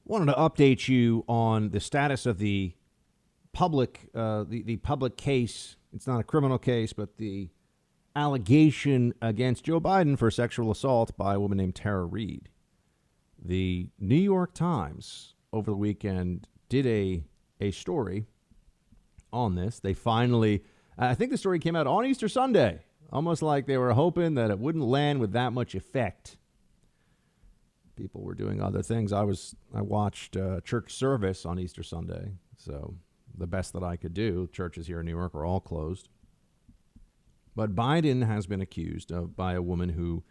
Wanted to update you on the status of the public case. It's not a criminal case, but the allegation against Joe Biden for sexual assault by a woman named Tara Reade. The New York Times over the weekend did a story on this. They finally, I think the story came out on Easter Sunday, almost like they were hoping that it wouldn't land with that much effect. People were doing other things. I watched church service on Easter Sunday, so the best that I could do. Churches here in New York are all closed. But Biden has been accused by a woman who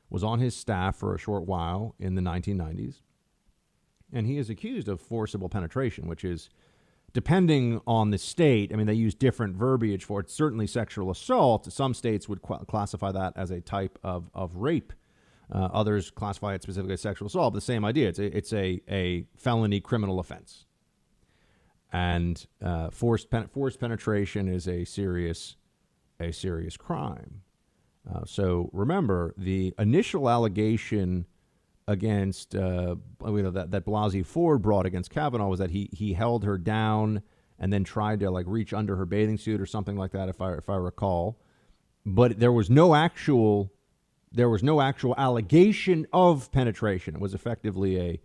was on his staff for a short while in the 1990s. And he is accused of forcible penetration, which is, depending on the state, I mean, they use different verbiage for it. Certainly sexual assault. Some states would classify that as a type of rape. Others classify it specifically as sexual assault. The same idea. It's a felony criminal offense. And forced penetration is a serious crime. So remember, the initial allegation against that Blasey Ford brought against Kavanaugh was that he held her down and then tried to reach under her bathing suit or something like that, if I recall. But there was no actual allegation of penetration. It was effectively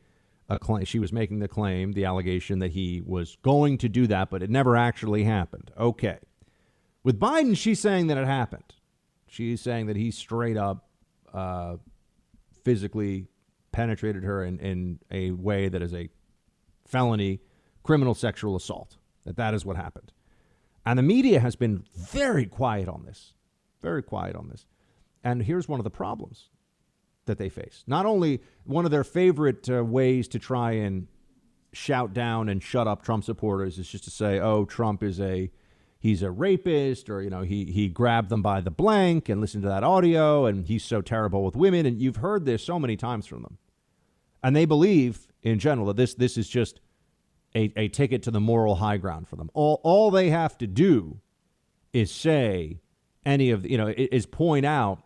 a claim. She was making the allegation that he was going to do that, but it never actually happened. Okay. With Biden, she's saying that it happened. She's saying that he straight up physically penetrated her in a way that is a felony criminal sexual assault, that is what happened. And the media has been very quiet on this. And here's one of the problems that they face. Not only one of their favorite ways to try and shout down and shut up Trump supporters is just to say, oh, Trump he's a rapist, or, he grabbed them by the blank, and listen to that audio, and he's so terrible with women. And you've heard this so many times from them. And they believe in general that this is just a ticket to the moral high ground for them. All they have to do is say is point out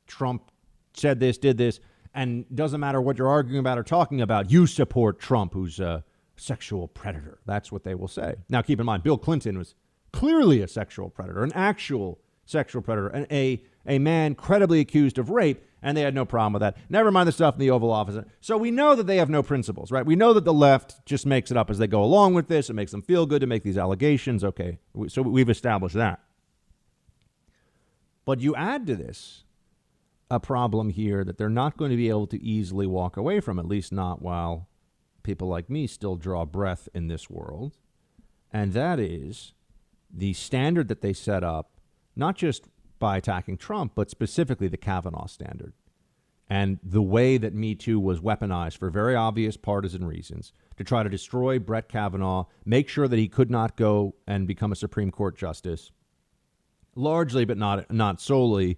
Trump said this, did this, and doesn't matter what you're arguing about or talking about, you support Trump, who's a sexual predator. That's what they will say. Now, keep in mind, Bill Clinton was clearly a sexual predator, an actual sexual predator, and a man credibly accused of rape, and they had no problem with that. Never mind the stuff in the Oval Office. So we know that they have no principles, right? We know that the left just makes it up as they go along with this. It makes them feel good to make these allegations. Okay, so we've established that. But you add to this a problem here that they're not going to be able to easily walk away from, at least not while people like me still draw breath in this world. And that is the standard that they set up, not just by attacking Trump, but specifically the Kavanaugh standard. And the way that Me Too was weaponized for very obvious partisan reasons to try to destroy Brett Kavanaugh, make sure that he could not go and become a Supreme Court justice. Largely, but not solely,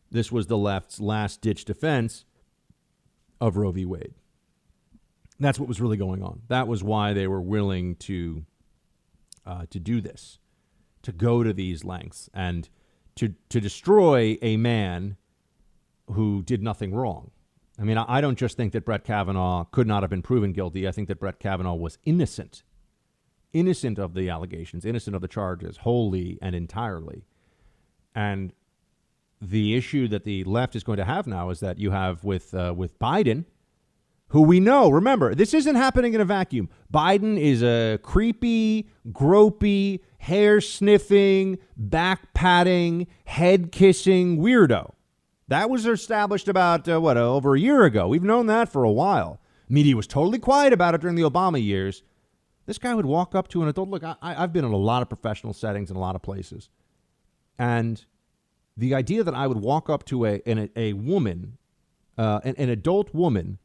this was the left's last-ditch defense of Roe v. Wade. That's what was really going on. That was why they were willing to do this, to go to these lengths, and to destroy a man who did nothing wrong. I mean, I don't just think that Brett Kavanaugh could not have been proven guilty. I think that Brett Kavanaugh was innocent of the allegations, innocent of the charges, wholly and entirely. And the issue that the left is going to have now is that you have with Biden, who we know, remember, this isn't happening in a vacuum. Biden is a creepy, gropey, hair-sniffing, back-patting, head-kissing weirdo. That was established about, over a year ago. We've known that for a while. Media was totally quiet about it during the Obama years. This guy would walk up to an adult. Look, I've been in a lot of professional settings in a lot of places. And the idea that I would walk up to a woman, an adult woman,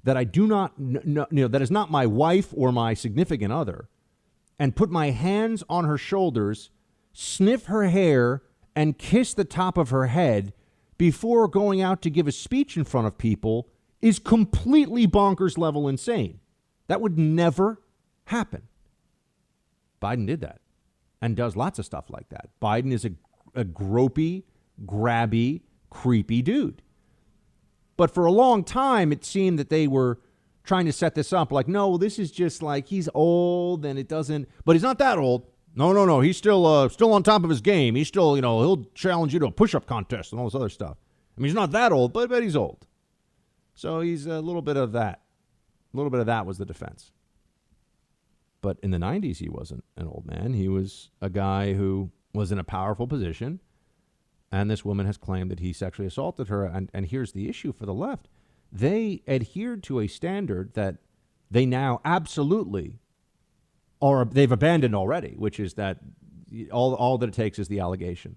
that I do not know, that is not my wife or my significant other, and put my hands on her shoulders, sniff her hair, and kiss the top of her head before going out to give a speech in front of people is completely bonkers level insane. That would never happen. Biden did that and does lots of stuff like that. Biden is a gropey, grabby, creepy dude. But for a long time, it seemed that they were trying to set this up like, no, well, this is just like he's old and it doesn't, but he's not that old. No. He's still on top of his game. He's still, he'll challenge you to a push-up contest and all this other stuff. I mean, he's not that old, but he's old. So he's a little bit of that. A little bit of that was the defense. But in the 90s, he wasn't an old man. He was a guy who was in a powerful position. And this woman has claimed that he sexually assaulted her. And here's the issue for the left. They adhered to a standard that they now absolutely they've abandoned already, which is that all that it takes is the allegation.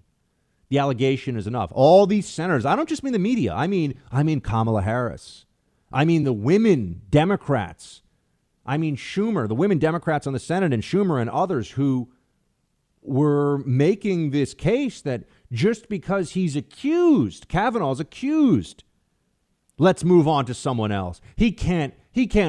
The allegation is enough. All these senators, I don't just mean the media. I mean Kamala Harris. I mean the women Democrats. I mean Schumer, the women Democrats on the Senate, and Schumer and others who were making this case that just because he's accused, Kavanaugh's accused, let's move on to someone else. He can't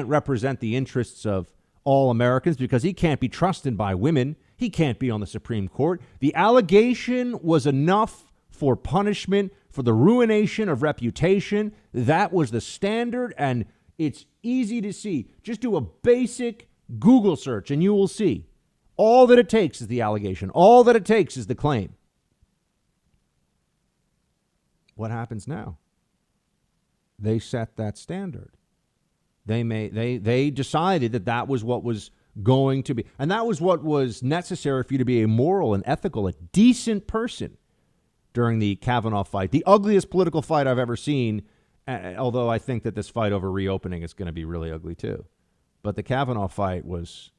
represent the interests of all Americans because he can't be trusted by women. He can't be on the Supreme Court. The allegation was enough for punishment, for the ruination of reputation. That was the standard, and it's easy to see. Just do a basic Google search, and you will see. All that it takes is the allegation. All that it takes is the claim. What happens now? They set that standard. They decided that was what was going to be. And that was what was necessary for you to be a moral and ethical, a decent person during the Kavanaugh fight. The ugliest political fight I've ever seen, although I think that this fight over reopening is going to be really ugly too. But the Kavanaugh fight was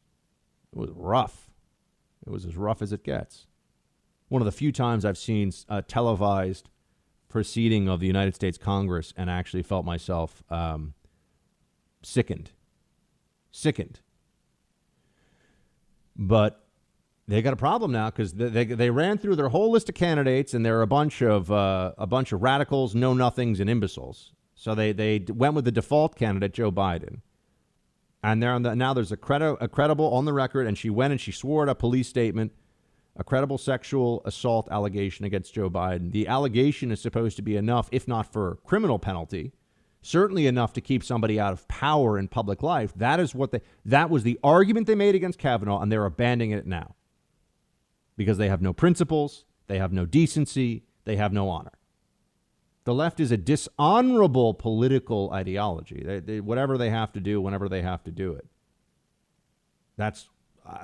rough. It was as rough as it gets. One of the few times I've seen a televised proceeding of the United States Congress and actually felt myself sickened. But they got a problem now because they ran through their whole list of candidates, and there are a bunch of radicals, know-nothings, and imbeciles. So they went with the default candidate, Joe Biden. And now there's a credible on the record, and she went and she swore at a police statement, a credible sexual assault allegation against Joe Biden. The allegation is supposed to be enough, if not for criminal penalty, certainly enough to keep somebody out of power in public life. That was the argument they made against Kavanaugh, and they're abandoning it now because they have no principles, they have no decency, they have no honor. The left is a dishonorable political ideology. They whatever they have to do, whenever they have to do it.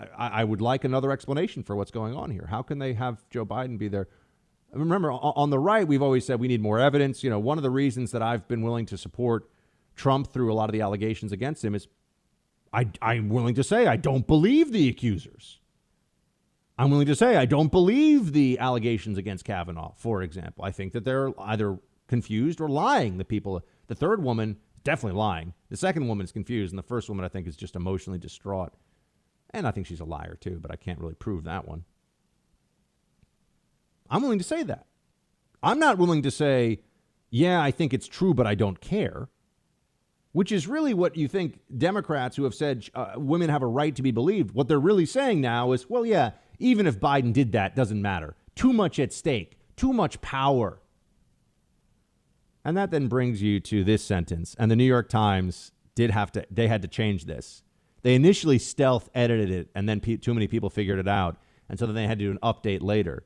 I would like another explanation for what's going on here. How can they have Joe Biden be there? Remember, on the right, we've always said we need more evidence. One of the reasons that I've been willing to support Trump through a lot of the allegations against him is I'm willing to say I don't believe the accusers. I'm willing to say I don't believe the allegations against Kavanaugh, for example. I think that they're either confused or lying. The third woman, definitely lying. The second woman is confused, and the first woman, I think, is just emotionally distraught. And I think she's a liar, too, but I can't really prove that one. I'm willing to say that. I'm not willing to say, yeah, I think it's true, but I don't care, which is really what you think Democrats who have said women have a right to be believed. What they're really saying now is, well, yeah, even if Biden did that, doesn't matter. Too much at stake, too much power. And that then brings you to this sentence. And the New York Times they had to change this. They initially stealth edited it, and then too many people figured it out. And so then they had to do an update later.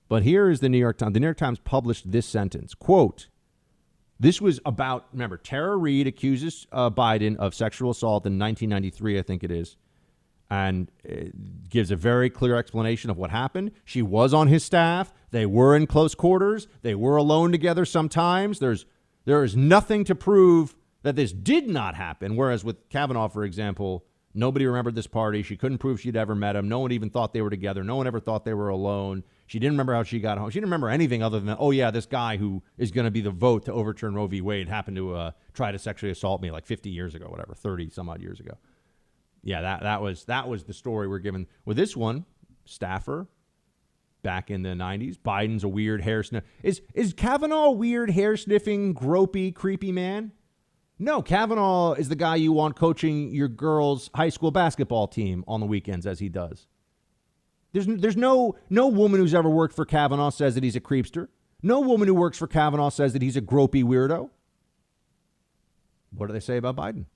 But here is the New York Times. The New York Times published this sentence, quote, this was about, remember, Tara Reade accuses Biden of sexual assault in 1993, I think it is, and it gives a very clear explanation of what happened. She was on his staff. They were in close quarters. They were alone together sometimes. There is nothing to prove that this did not happen, whereas with Kavanaugh, for example, nobody remembered this party. She couldn't prove she'd ever met him. No one even thought they were together. No one ever thought they were alone. She didn't remember how she got home. She didn't remember anything other than, oh, yeah, this guy who is going to be the vote to overturn Roe v. Wade happened to try to sexually assault me like 50 years ago, whatever, 30 some odd years ago. Yeah, that was the story we're given. With this one, staffer, back in the 90s, Biden's a weird hair sniff. Is Kavanaugh a weird hair-sniffing, gropey, creepy man? No, Kavanaugh is the guy you want coaching your girls' high school basketball team on the weekends, as he does. There's no woman who's ever worked for Kavanaugh says that he's a creepster. No woman who works for Kavanaugh says that he's a gropey weirdo. What do they say about Biden?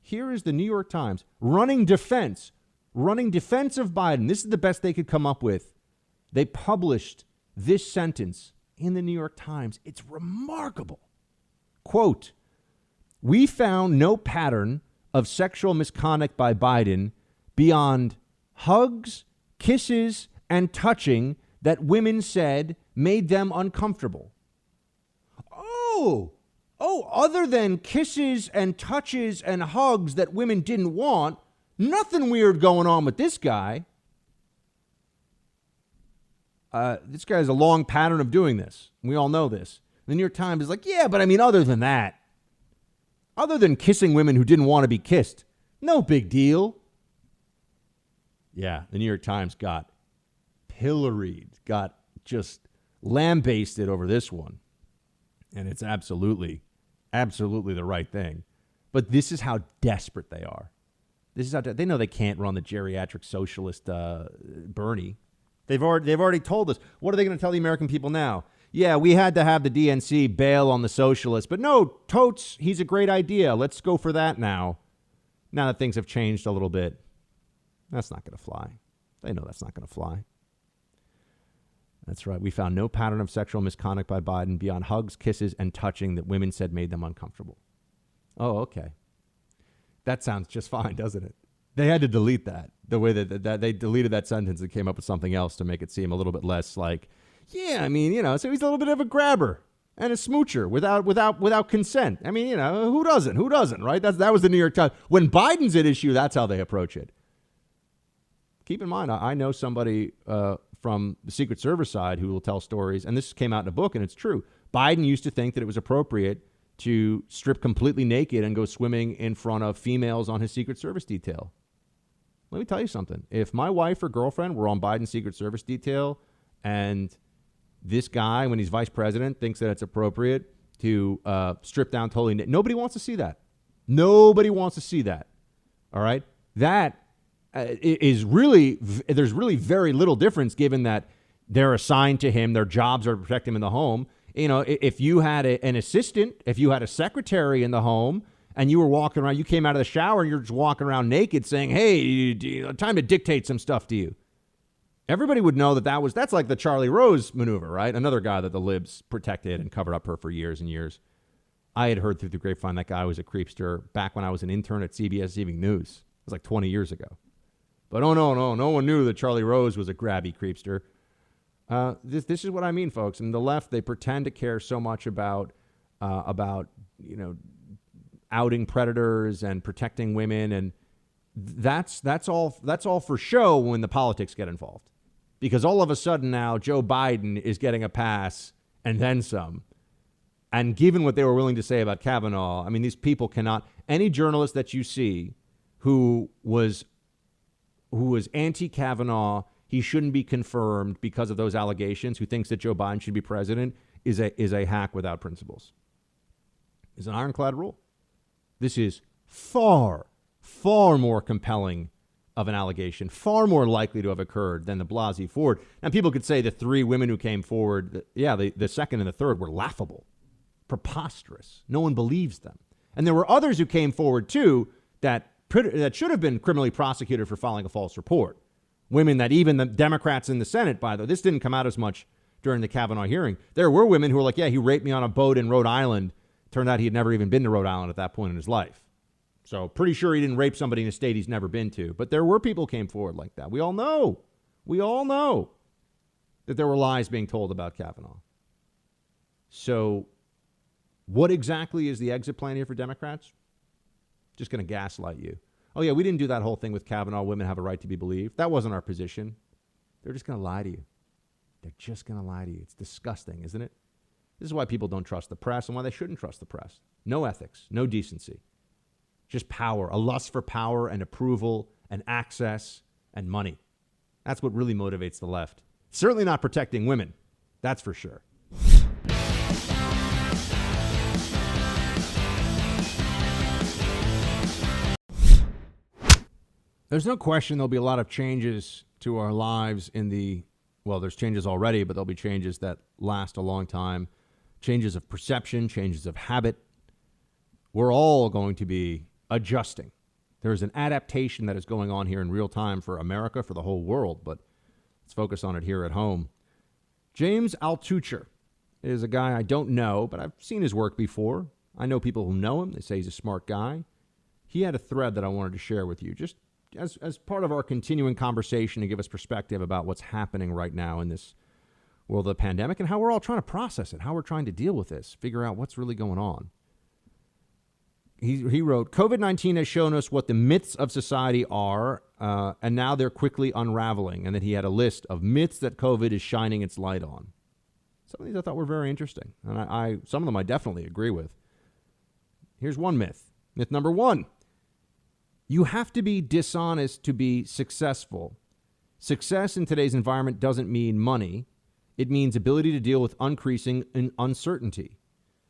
Here is the New York Times running defense of Biden. This is the best they could come up with. They published this sentence in the New York Times. It's remarkable. Quote, "We found no pattern of sexual misconduct by Biden beyond hugs, kisses, and touching that women said made them uncomfortable." Other than kisses and touches and hugs that women didn't want, nothing weird going on with this guy. This guy has a long pattern of doing this. We all know this. The New York Times is like, yeah, but I mean, other than that, other than kissing women who didn't want to be kissed, no big deal. Yeah, the New York Times got pilloried, got just lambasted over this one. And it's absolutely the right thing. But this is how desperate they are. This is how they know they can't run the geriatric socialist Bernie. They've already told us. What are they going to tell the American people now? Yeah, we had to have the DNC bail on the socialists, but no, totes, he's a great idea. Let's go for that now. Now that things have changed a little bit, that's not going to fly. They know that's not going to fly. That's right. We found no pattern of sexual misconduct by Biden beyond hugs, kisses, and touching that women said made them uncomfortable. Oh, okay. That sounds just fine, doesn't it? They had to delete that. The way that they deleted that sentence and came up with something else to make it seem a little bit less like, yeah, I mean, so he's a little bit of a grabber and a smoocher without consent. I mean, who doesn't, right? That was the New York Times. When Biden's at issue, that's how they approach it. Keep in mind, I know somebody from the Secret Service side who will tell stories, and this came out in a book, and it's true. Biden used to think that it was appropriate to strip completely naked and go swimming in front of females on his Secret Service detail. Let me tell you something. If my wife or girlfriend were on Biden's Secret Service detail and this guy, when he's vice president, thinks that it's appropriate to strip down totally naked, nobody wants to see that. Nobody wants to see that. All right? That is really, there's really very little difference given that they're assigned to him. Their jobs are to protect him in the home. If you had an assistant, if you had a secretary in the home and you were walking around, you came out of the shower and you're just walking around naked saying, hey, time to dictate some stuff to you. Everybody would know that's like the Charlie Rose maneuver, right? Another guy that the libs protected and covered up for years and years. I had heard through the grapevine that guy was a creepster back when I was an intern at CBS Evening News. It was like 20 years ago. But no one knew that Charlie Rose was a grabby creepster. This is what I mean, folks. And the left, they pretend to care so much about outing predators and protecting women, and that's all for show when the politics get involved. Because all of a sudden now Joe Biden is getting a pass and then some. And given what they were willing to say about Kavanaugh, I mean, these people cannot. Any journalist that you see who was anti-Kavanaugh, he shouldn't be confirmed because of those allegations, who thinks that Joe Biden should be president, is a hack without principles. It's an ironclad rule. This is far, far more compelling of an allegation, far more likely to have occurred than the Blasey Ford. And people could say the three women who came forward, the second and the third were laughable, preposterous. No one believes them. And there were others who came forward, too, that should have been criminally prosecuted for filing a false report. Women that even the Democrats in the Senate, by the way, this didn't come out as much during the Kavanaugh hearing. There were women who were like, yeah, he raped me on a boat in Rhode Island. Turned out he had never even been to Rhode Island at that point in his life. So pretty sure he didn't rape somebody in a state he's never been to. But there were people who came forward like that. We all know that there were lies being told about Kavanaugh. So what exactly is the exit plan here for Democrats? Just going to gaslight you. Oh, yeah, we didn't do that whole thing with Kavanaugh. Women have a right to be believed. That wasn't our position. They're just going to lie to you. They're just going to lie to you. It's disgusting, isn't it? This is why people don't trust the press and why they shouldn't trust the press. No ethics, no decency. Just power, a lust for power and approval and access and money. That's what really motivates the left. Certainly not protecting women. That's for sure. There's no question there'll be a lot of changes to our lives there's changes already, but there'll be changes that last a long time. Changes of perception, changes of habit. We're all going to be adjusting. There's an adaptation that is going on here in real time for America, for the whole world, but let's focus on it here at home. James Altucher is a guy I don't know, but I've seen his work before. I know people who know him. They say he's a smart guy. He had a thread that I wanted to share with you, just as part of our continuing conversation to give us perspective about what's happening right now in this world of the pandemic and how we're all trying to process it, how we're trying to deal with this, figure out what's really going on. He wrote, COVID-19 has shown us what the myths of society are, and now they're quickly unraveling. And then he had a list of myths that COVID is shining its light on. Some of these I thought were very interesting, and some of them I definitely agree with. Here's one myth. Myth number 1. You have to be dishonest to be successful. Success in today's environment doesn't mean money. It means ability to deal with increasing uncertainty.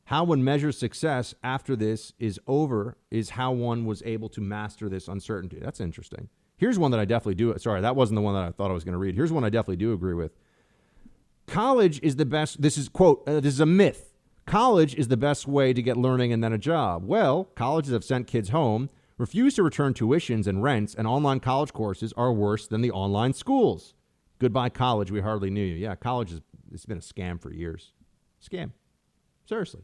How one measures success after this is over is how one was able to master this uncertainty. That's interesting. Here's one that I definitely do. Sorry, that wasn't the one that I thought I was going to read. Here's one I definitely do agree with. College is the best. This is, quote, this is a myth. College is the best way to get learning and then a job. Well, colleges have sent kids home, refused to return tuitions and rents, and online college courses are worse than the online schools. Goodbye, college. We hardly knew you. Yeah, college it's been a scam for years. Scam. Seriously.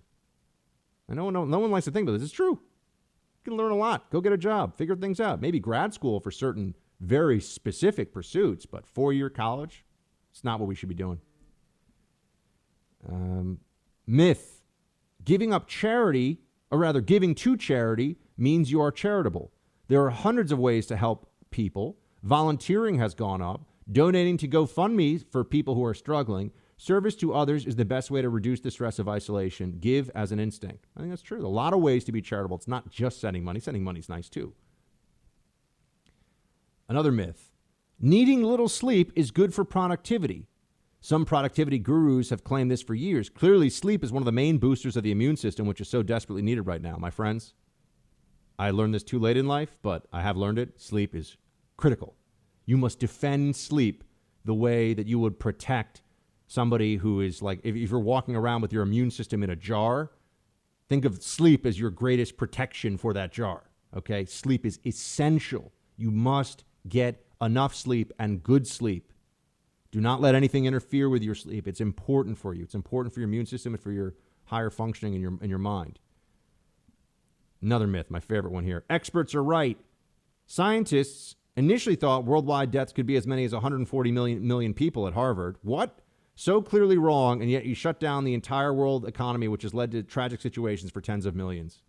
I know no one likes to think about this. It's true. You can learn a lot. Go get a job. Figure things out. Maybe grad school for certain very specific pursuits, but 4-year college, it's not what we should be doing. Myth. Giving up charity, or rather giving to charity, means you are charitable. There are hundreds of ways to help people. Volunteering has gone up. Donating to GoFundMe for people who are struggling. Service to others is the best way to reduce the stress of isolation. Give as an instinct. I think that's true. A lot of ways to be charitable. It's not just sending money. Sending money is nice too. Another myth. Needing little sleep is good for productivity. Some productivity gurus have claimed this for years. Clearly, sleep is one of the main boosters of the immune system, which is so desperately needed right now. My friends, I learned this too late in life, but I have learned it. Sleep is critical. You must defend sleep the way that you would protect somebody who is like, if you're walking around with your immune system in a jar, think of sleep as your greatest protection for that jar, okay? Sleep is essential. You must get enough sleep and good sleep. Do not let anything interfere with your sleep. It's important for you. It's important for your immune system and for your higher functioning in your mind. Another myth, my favorite one here. Experts are right. Scientists initially thought worldwide deaths could be as many as 140 million people at Harvard. What? So clearly wrong, and yet you shut down the entire world economy, which has led to tragic situations for tens of millions.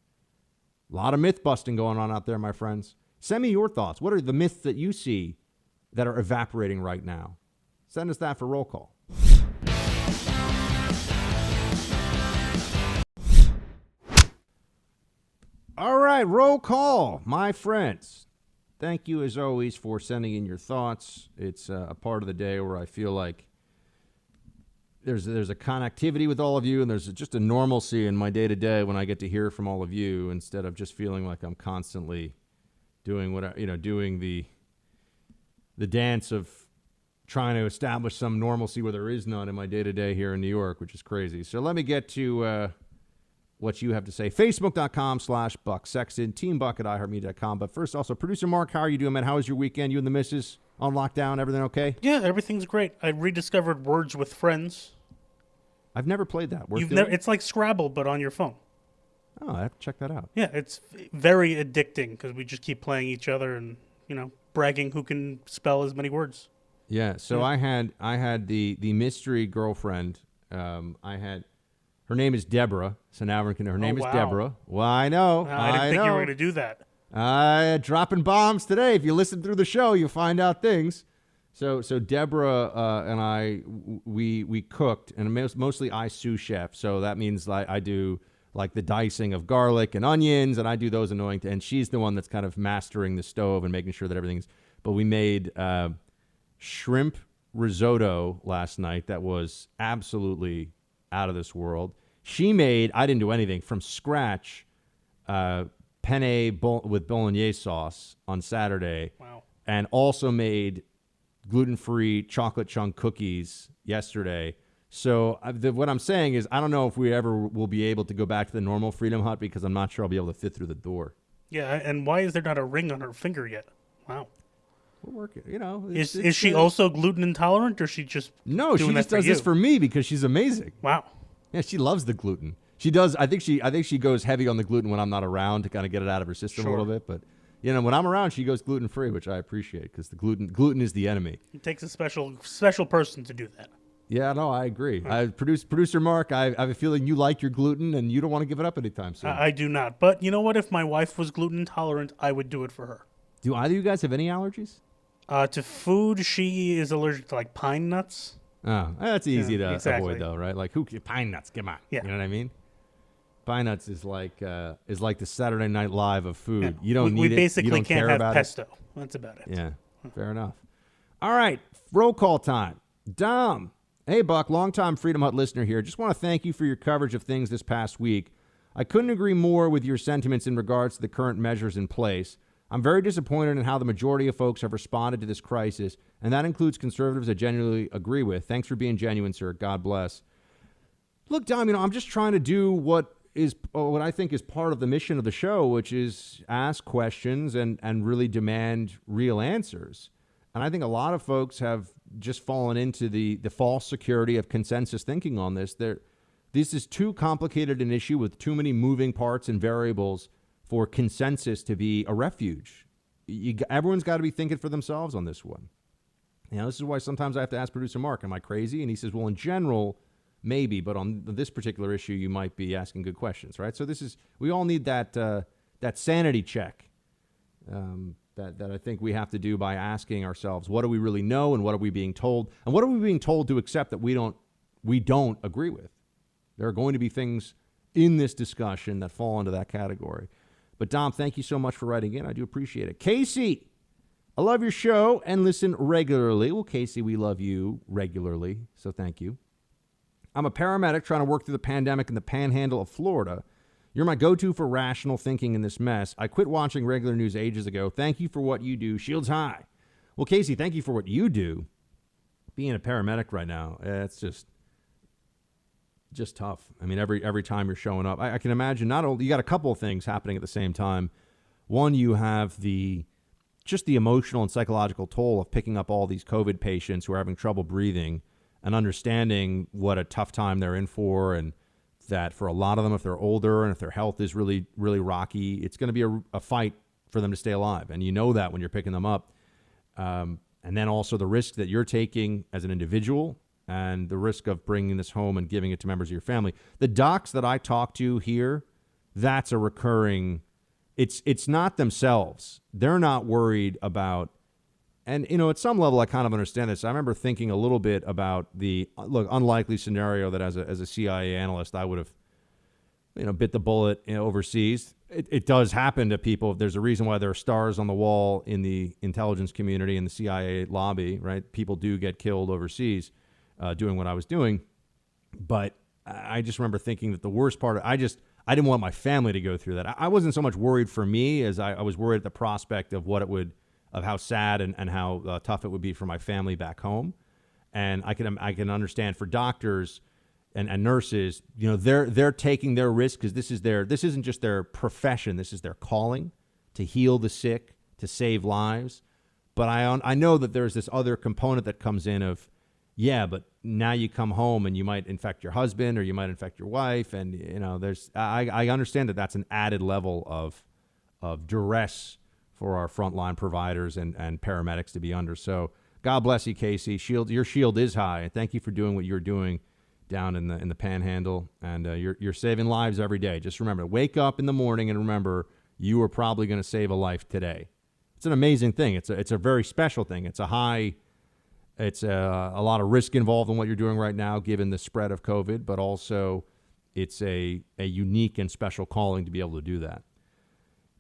A lot of myth busting going on out there, my friends. Send me your thoughts. What are the myths that you see that are evaporating right now? Send us that for roll call. All right, roll call, my friends. Thank you, as always, for sending in your thoughts. It's a part of the day where I feel like there's a connectivity with all of you, and there's just a normalcy in my day-to-day when I get to hear from all of you instead of just feeling like I'm constantly doing doing the dance of trying to establish some normalcy where there is none in my day-to-day here in New York, which is crazy. So let me get to what you have to say. Facebook.com/Buck Sexton, teambuck@iheartmedia.com. But first, also, Producer Mark, how are you doing, man? How was your weekend? You and the missus on lockdown? Everything okay? Yeah, everything's great. I rediscovered Words with Friends. I've never played that. It's like Scrabble, but on your phone. Oh, I have to check that out. Yeah, it's very addicting because we just keep playing each other and, bragging who can spell as many words. Yeah, so yeah. I had the mystery girlfriend. Her name is Deborah. So now her name is Deborah. Well, I know. I didn't think you were going to do that. Dropping bombs today. If you listen through the show, you'll find out things. So Deborah and I, we cooked, and mostly I sous chef. So that means I do like the dicing of garlic and onions, and I do those annoying. And she's the one that's kind of mastering the stove and making sure that everything's. But we made shrimp risotto last night that was absolutely out of this world. She made, I didn't do anything, from scratch, penne with bolognese sauce on Saturday. Wow. And also made gluten-free chocolate chunk cookies yesterday. So what I'm saying is I don't know if we ever will be able to go back to the normal Freedom Hut because I'm not sure I'll be able to fit through the door. Yeah, and why is there not a ring on her finger yet? Wow. We're working. You know, Is she also gluten intolerant, or is she just No, she doing that just for does you? this for me because she's amazing. Wow. Yeah, she loves the gluten. She does. I think she goes heavy on the gluten when I'm not around to kind of get it out of her system a Sure. little bit. But when I'm around, she goes gluten free, which I appreciate because the gluten is the enemy. It takes a special person to do that. Yeah, no, I agree. Producer Mark, I have a feeling you like your gluten and you don't want to give it up anytime soon. I do not. But you know what? If my wife was gluten intolerant, I would do it for her. Do either of you guys have any allergies? To food, she is allergic to like pine nuts. Oh, that's easy to exactly. avoid though, right? Like pine nuts? Come on, Yeah. You know what I mean? Pine nuts is like the Saturday Night Live of food. Yeah. You don't need we it. basically You don't can't care have about pesto. That's about it. it. Yeah, fair enough. All right, roll call time. Dom. Hey, Buck, longtime Freedom Hut listener here. Just want to thank you for your coverage of things this past week. I couldn't agree more with your sentiments in regards to the current measures in place. I'm very disappointed in how the majority of folks have responded to this crisis, and that includes conservatives I genuinely agree with. Thanks for being genuine, sir. God bless. Look, Dom, I'm just trying to do what I think is part of the mission of the show, which is ask questions and really demand real answers. And I think a lot of folks have just fallen into the false security of consensus thinking on this. This is too complicated an issue with too many moving parts and variables for consensus to be a refuge. Everyone's got to be thinking for themselves on this one. This is why sometimes I have to ask producer Mark, am I crazy? And he says, well, in general, maybe, but on this particular issue, you might be asking good questions, right? So we all need that sanity check that I think we have to do by asking ourselves, what do we really know and what are we being told? And what are we being told to accept that we don't agree with? There are going to be things in this discussion that fall into that category. But Dom, thank you so much for writing in. I do appreciate it. Casey, I love your show and listen regularly. Well, Casey, we love you regularly, so thank you. I'm a paramedic trying to work through the pandemic in the panhandle of Florida. You're my go-to for rational thinking in this mess. I quit watching regular news ages ago. Thank you for what you do. Shields high. Well, Casey, thank you for what you do. Being a paramedic right now, it's just tough. I mean, every time you're showing up, I can imagine not only you got a couple of things happening at the same time. One, you have the emotional and psychological toll of picking up all these COVID patients who are having trouble breathing and understanding what a tough time they're in for, and that for a lot of them, if they're older and if their health is really, really rocky, it's going to be a fight for them to stay alive. And you know that when you're picking them up. And then also the risk that you're taking as an individual and the risk of bringing this home and giving it to members of your family. The docs that I talk to here, that's a recurring, it's not themselves. They're not worried about, and, at some level I kind of understand this. I remember thinking a little bit about the unlikely scenario that as a CIA analyst, I would have, bit the bullet overseas. It does happen to people. There's a reason why there are stars on the wall in the intelligence community and the CIA lobby, right? People do get killed overseas. Doing what I was doing. But I just remember thinking that the worst part, I didn't want my family to go through that. I wasn't so much worried for me as I was worried at the prospect of of how sad and how tough it would be for my family back home. And I can understand for doctors and nurses, they're taking their risk because this isn't just their profession. This is their calling to heal the sick, to save lives. But I know that there's this other component that comes in of, yeah, but now you come home and you might infect your husband or you might infect your wife. And, I understand that that's an added level of duress for our frontline providers and paramedics to be under. So God bless you, Casey. Your shield is high. And thank you for doing what you're doing down in the panhandle. And you're saving lives every day. Just remember, wake up in the morning and remember you are probably going to save a life today. It's an amazing thing. It's a very special thing. It's a lot of risk involved in what you're doing right now, given the spread of COVID, but also it's a unique and special calling to be able to do that.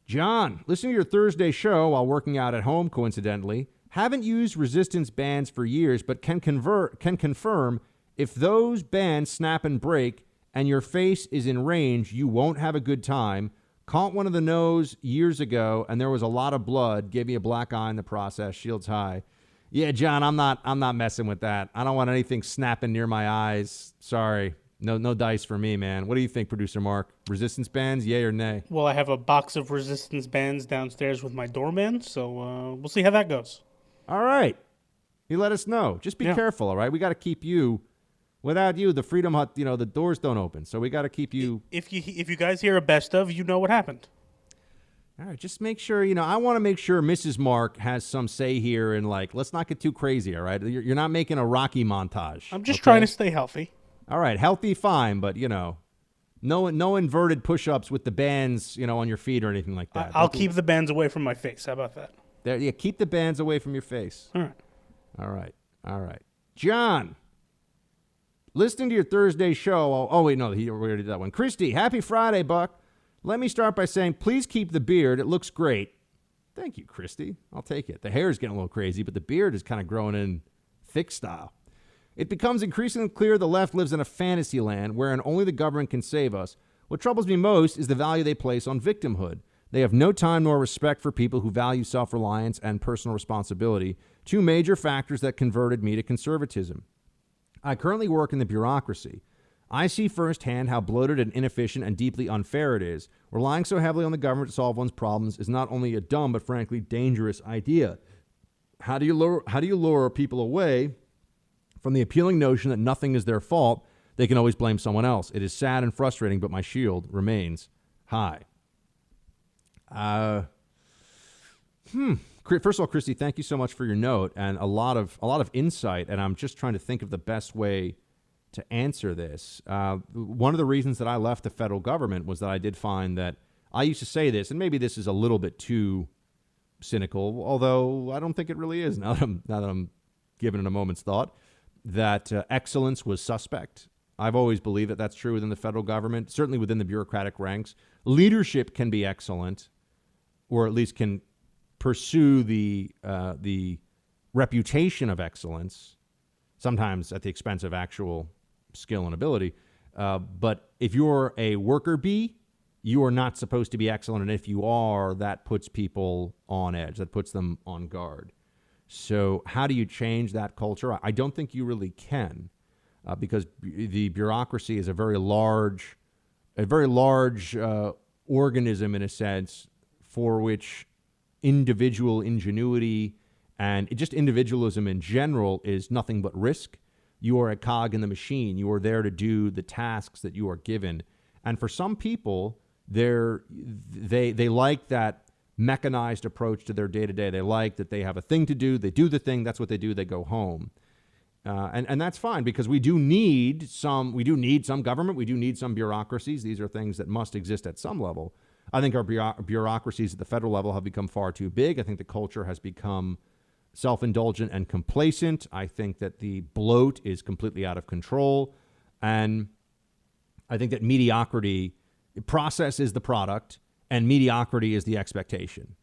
John, listening to your Thursday show while working out at home, coincidentally, haven't used resistance bands for years, but can confirm if those bands snap and break and your face is in range, you won't have a good time. Caught one of the nose years ago, and there was a lot of blood. Gave me a black eye in the process. Shields high. Yeah, John, I'm not messing with that. I don't want anything snapping near my eyes. Sorry. No dice for me, man. What do you think, Producer Mark? Resistance bands, yay or nay? Well, I have a box of resistance bands downstairs with my doorman, so we'll see how that goes. All right. You let us know. Just be careful, all right? We got to keep you. Without you, the Freedom Hut, the doors don't open. So we got to keep you. If you guys hear a best of, you know what happened. All right, just make sure, I want to make sure Mrs. Mark has some say here and, let's not get too crazy, all right? You're not making a Rocky montage. I'm just trying to stay healthy. All right, healthy, fine, but, no inverted push-ups with the bands, on your feet or anything like that. I'll keep the bands away from my face. How about that? There, keep the bands away from your face. All right. All right. John, listening to your Thursday show. Oh wait, no, we already did that one. Christy, happy Friday, Buck. Let me start by saying, please keep the beard. It looks great. Thank you, Christy. I'll take it. The hair is getting a little crazy, but the beard is kind of growing in thick style. It becomes increasingly clear the left lives in a fantasy land wherein only the government can save us. What troubles me most is the value they place on victimhood. They have no time nor respect for people who value self-reliance and personal responsibility, two major factors that converted me to conservatism. I currently work in the bureaucracy. I see firsthand how bloated and inefficient and deeply unfair it is. Relying so heavily on the government to solve one's problems is not only a dumb but frankly dangerous idea. How do you lure people away from the appealing notion that nothing is their fault? They can always blame someone else. It is sad and frustrating, but my shield remains high. First of all, Christy, thank you so much for your note and a lot of insight. And I'm just trying to think of the best way to answer this. One of the reasons that I left the federal government was that I did find that I used to say this, and maybe this is a little bit too cynical, although I don't think it really is now that I'm giving it a moment's thought, that excellence was suspect. I've always believed that that's true within the federal government, certainly within the bureaucratic ranks. Leadership can be excellent, or at least can pursue the reputation of excellence, sometimes at the expense of actual skill and ability. But if you're a worker bee, you are not supposed to be excellent. And if you are, that puts people on edge. That puts them on guard. So how do you change that culture? I don't think you really can, because the bureaucracy is a very large organism in a sense, for which individual ingenuity and just individualism in general is nothing but risk. You are a cog in the machine. You are there to do the tasks that you are given. And for some people, they like that mechanized approach to their day-to-day. They like that they have a thing to do. They do the thing. That's what they do. They go home. And that's fine, because we do need some government. We do need some bureaucracies. These are things that must exist at some level. I think our bureaucracies at the federal level have become far too big. I think the culture has become self-indulgent and complacent. I think that the bloat is completely out of control. And I think that process is the product, and mediocrity is the expectation.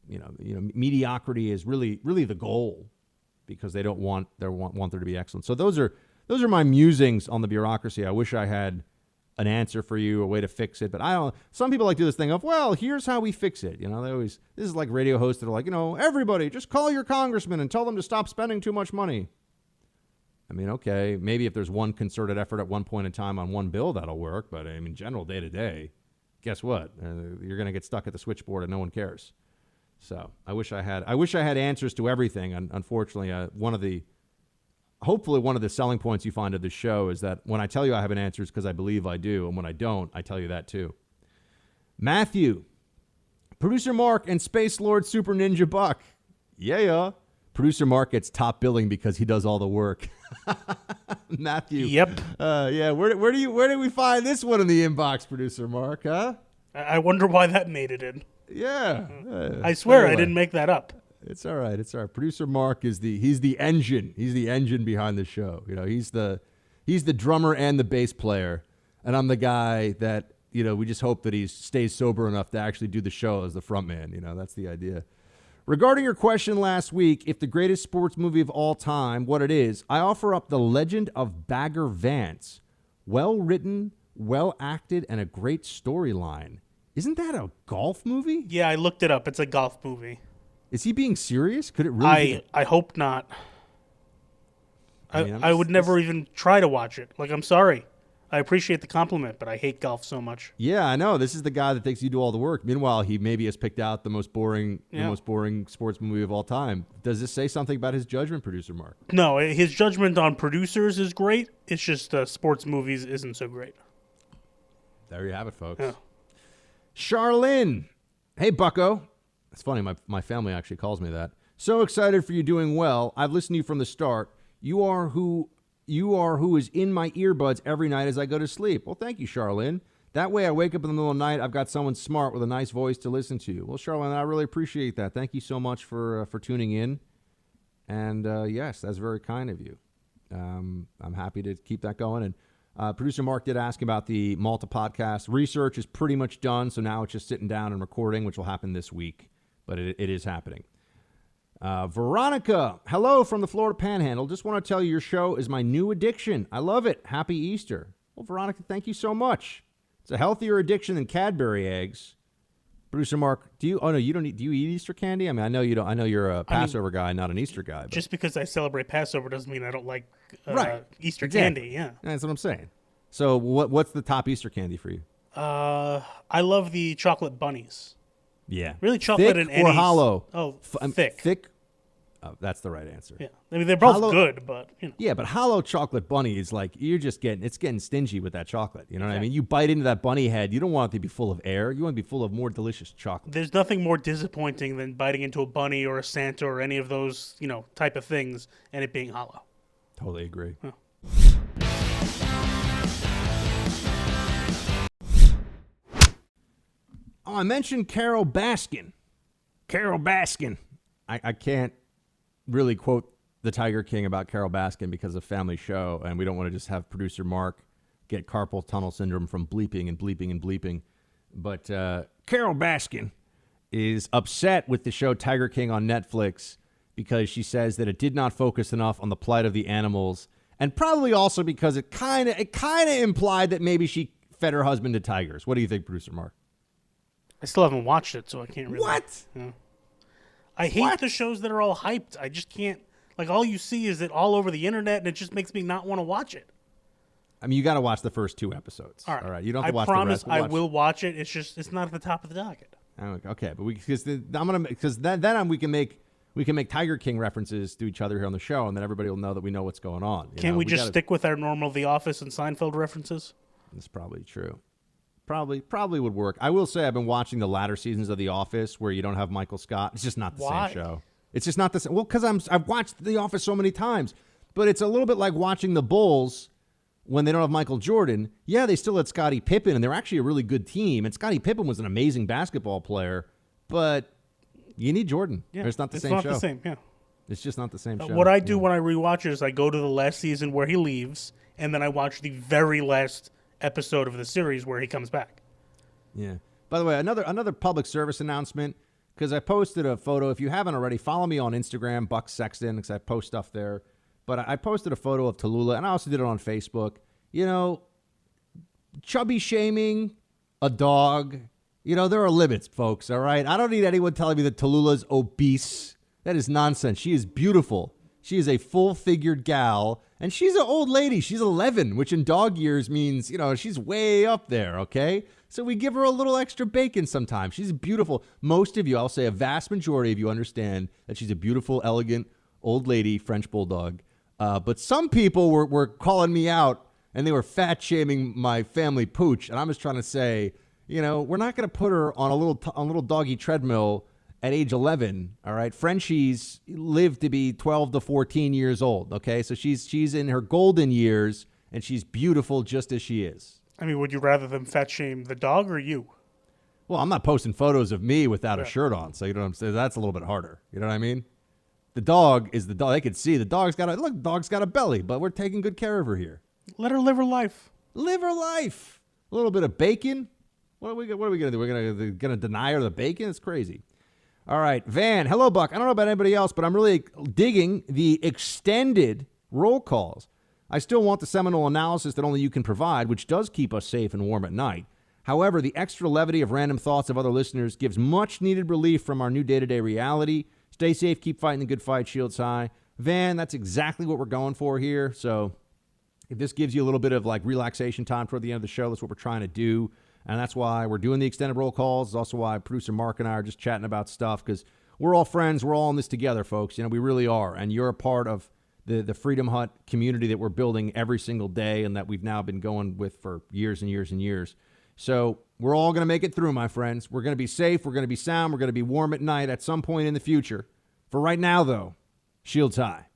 Mediocrity is really the goal, because they don't want there to be excellence. So those are my musings on the bureaucracy. I wish I had an answer for you, a way to fix it, but I don't. Some people like to do this thing of, well, here's how we fix it. This is like radio hosts that are like, everybody just call your congressman and tell them to stop spending too much money. I mean, okay, maybe if there's one concerted effort at one point in time on one bill, that'll work. But I mean, general day to day, guess what? You're going to get stuck at the switchboard and no one cares. So I wish I had answers to everything. And unfortunately, hopefully one of the selling points you find of this show is that when I tell you I have an answer, it's because I believe I do. And when I don't, I tell you that too. Matthew, Producer Mark and Space Lord Super Ninja Buck. Yeah. Producer Mark gets top billing because he does all the work. Matthew. Yep. Yeah. Where do we find this one in the inbox, Producer Mark? Huh? I wonder why that made it in. Yeah. I swear anyway. I didn't make that up. It's all right. Producer Mark is he's the engine. He's the engine behind the show. He's the drummer and the bass player, and I'm the guy that we just hope that he stays sober enough to actually do the show as the front man. That's the idea. Regarding your question last week, if the greatest sports movie of all time, what it is, I offer up The Legend of Bagger Vance. Well written, well acted, and a great storyline. Isn't that a golf movie? Yeah, I looked it up. It's a golf movie. Is he being serious? Could it really be? I hope not. I would never even try to watch it. Like, I'm sorry. I appreciate the compliment, but I hate golf so much. Yeah, I know. This is the guy that thinks you do all the work. Meanwhile, he maybe has picked out the most boring sports movie of all time. Does this say something about his judgment, producer Mark? No, his judgment on producers is great. It's just sports movies isn't so great. There you have it, folks. Yeah. Charlene. Hey, bucko. It's funny. My family actually calls me that. So excited for you doing well. I've listened to you from the start. You are who is in my earbuds every night as I go to sleep. Well, thank you, Charlene. That way I wake up in the middle of the night, I've got someone smart with a nice voice to listen to. Well, Charlene, I really appreciate that. Thank you so much for tuning in. And, yes, that's very kind of you. I'm happy to keep that going. And producer Mark did ask about the Malta podcast. Research is pretty much done, so now it's just sitting down and recording, which will happen this week. But it is happening. Veronica, hello from the Florida Panhandle. Just want to tell you your show is my new addiction. I love it. Happy Easter. Well, Veronica, thank you so much. It's a healthier addiction than Cadbury eggs. Producer Mark, do you eat Easter candy? I mean, I know you don't. I know you're a Passover guy, not an Easter guy. But. Just because I celebrate Passover doesn't mean I don't like Easter exactly. candy. Yeah, that's what I'm saying. So, what's the top Easter candy for you? I love the chocolate bunnies. Yeah, really chocolate thick and or hollow? Oh, thick. Thick. Oh, that's the right answer. Yeah, I mean they're both good, but Yeah, but hollow chocolate bunny is like it's getting stingy with that chocolate. You know what I mean? You bite into that bunny head, you don't want it to be full of air. You want it to be full of more delicious chocolate. There's nothing more disappointing than biting into a bunny or a Santa or any of those type of things and it being hollow. Totally agree. Huh. Oh, I mentioned Carol Baskin. Carol Baskin. I can't really quote the Tiger King about Carol Baskin because of family show, and we don't want to just have producer Mark get carpal tunnel syndrome from bleeping and bleeping and bleeping. But Carol Baskin is upset with the show Tiger King on Netflix because she says that it did not focus enough on the plight of the animals, and probably also because it kind of implied that maybe she fed her husband to tigers. What do you think, producer Mark? I still haven't watched it, so I can't really. What? Yeah. I hate the shows that are all hyped. I just can't. Like, all you see is it all over the internet, and it just makes me not want to watch it. I mean, you got to watch the first 2 episodes. All right. You don't have to watch the rest. I promise I will watch it. It's just it's not at the top of the docket. Okay, but then we can make Tiger King references to each other here on the show, and then everybody will know that we know what's going on. Can't we just stick with our normal The Office and Seinfeld references? That's probably true. Probably would work. I will say I've been watching the latter seasons of The Office where you don't have Michael Scott. It's just not the same show. It's just not the same. Well, because I've watched The Office so many times, but it's a little bit like watching the Bulls when they don't have Michael Jordan. Yeah, they still had Scottie Pippen, and they're actually a really good team. And Scottie Pippen was an amazing basketball player, but you need Jordan. Yeah, it's not the same show. It's not the same. Yeah, it's just not the same show. What I do when I rewatch it is I go to the last season where he leaves, and then I watch the very last episode of the series where he comes back. Yeah. By the way, another public service announcement, because I posted a photo. If you haven't already, follow me on Instagram, Buck Sexton, because I post stuff there. But I posted a photo of Tallulah, and I also did it on Facebook. Chubby shaming a dog. There are limits, folks, all right? I don't need anyone telling me that Tallulah's obese. That is nonsense. She is beautiful. She is a full-figured gal, and she's an old lady. She's 11, which in dog years means, she's way up there, okay? So we give her a little extra bacon sometimes. She's beautiful. Most of you, I'll say a vast majority of you understand that she's a beautiful, elegant, old lady French bulldog. But some people were calling me out, and they were fat-shaming my family pooch, and I'm just trying to say, we're not going to put her on a little doggy treadmill at age 11, all right? Frenchies live to be 12 to 14 years old, okay? So she's in her golden years, and she's beautiful just as she is. I mean, would you rather them fat shame the dog or you? Well, I'm not posting photos of me without a shirt on, so you know what I'm saying? That's a little bit harder. You know what I mean? The dog is the dog. They can see the dog's got a belly, but we're taking good care of her here. Let her live her life. Live her life. A little bit of bacon. What are we going to do? We're going to deny her the bacon? It's crazy. All right, Van. Hello, Buck. I don't know about anybody else, but I'm really digging the extended roll calls. I still want the seminal analysis that only you can provide, which does keep us safe and warm at night. However, the extra levity of random thoughts of other listeners gives much-needed relief from our new day-to-day reality. Stay safe, keep fighting the good fight, shields high. Van, that's exactly what we're going for here. So if this gives you a little bit of like relaxation time toward the end of the show, that's what we're trying to do. And that's why we're doing the extended roll calls. It's also why producer Mark and I are just chatting about stuff, because we're all friends. We're all in this together, folks. We really are. And you're a part of the Freedom Hut community that we're building every single day and that we've now been going with for years and years and years. So we're all going to make it through, my friends. We're going to be safe. We're going to be sound. We're going to be warm at night at some point in the future. For right now, though, shields high.